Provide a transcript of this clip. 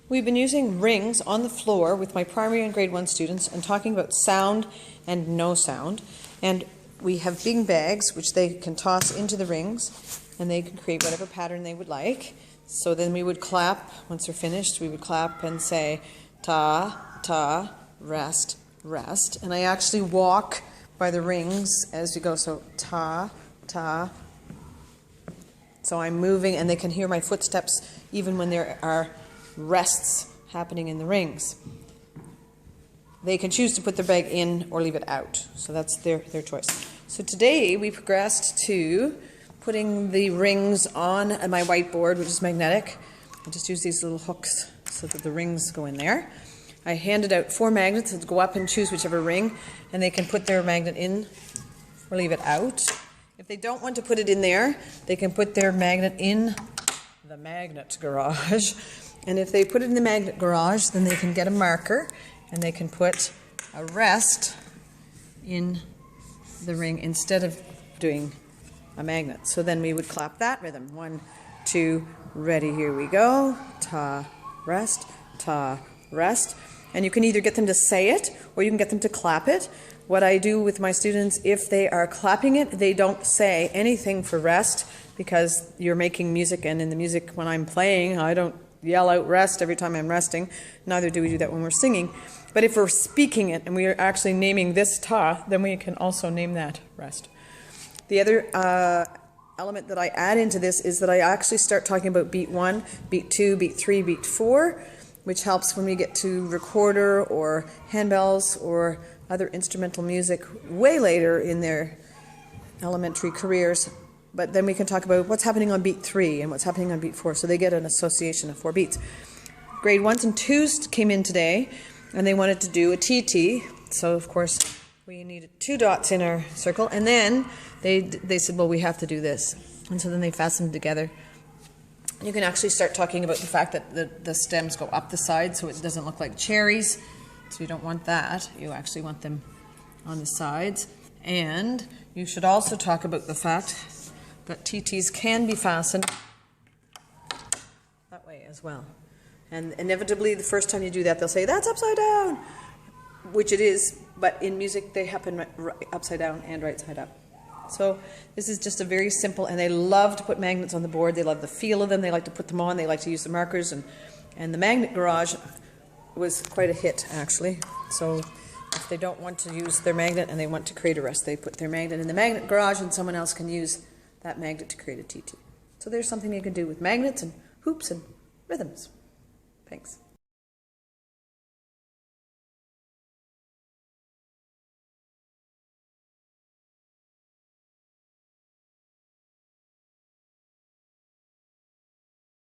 We've been using rings on the floor with my primary and grade 1 students and talking about sound and no sound. And we have beanbags which they can toss into the rings and they can create whatever pattern they would like. So then we would clap, once they're finished, we would clap and say ta, ta, rest, rest. And I actually walk by the rings as we go, so ta, ta. So I'm moving and they can hear my footsteps even when there are rests happening in the rings. They can choose to put their bag in or leave it out. So that's their choice. So today we progressed to putting the rings on my whiteboard, which is magnetic. I just use these little hooks so that the rings go in there. I handed out 4 magnets that go up and choose whichever ring, and they can put their magnet in or leave it out. If they don't want to put it in there, they can put their magnet in the magnet garage. And if they put it in the magnet garage, then they can get a marker and they can put a rest in the ring instead of doing a magnet. So then we would clap that rhythm. 1, 2, ready, here we go. Ta, rest, ta, rest. And you can either get them to say it or you can get them to clap it. What I do with my students, if they are clapping it, they don't say anything for rest because you're making music, and in the music when I'm playing, I don't yell out rest every time I'm resting. Neither do we do that when we're singing. But if we're speaking it and we are actually naming this ta, then we can also name that rest. The other element that I add into this is that I actually start talking about beat 1, beat 2, beat 3, beat 4, which helps when we get to recorder or handbells or other instrumental music way later in their elementary careers. But then we can talk about what's happening on beat 3 and what's happening on beat 4, so they get an association of 4 beats. Grade 1s and 2s came in today, and they wanted to do a TT, so of course we needed 2 dots in our circle, and then they said, well, we have to do this. And so then they fastened together. You can actually start talking about the fact that the stems go up the side so it doesn't look like cherries, so you don't want that. You actually want them on the sides. And you should also talk about the fact that TTs can be fastened that way as well. And inevitably, the first time you do that, they'll say, that's upside down, which it is, but in music, they happen upside down and right side up. So this is just a very simple, and they love to put magnets on the board. They love the feel of them. They like to put them on. They like to use the markers, and the magnet garage was quite a hit, actually. So if they don't want to use their magnet and they want to create a rest, they put their magnet in the magnet garage, and someone else can use that magnet to create a TT. So there's something you can do with magnets and hoops and rhythms.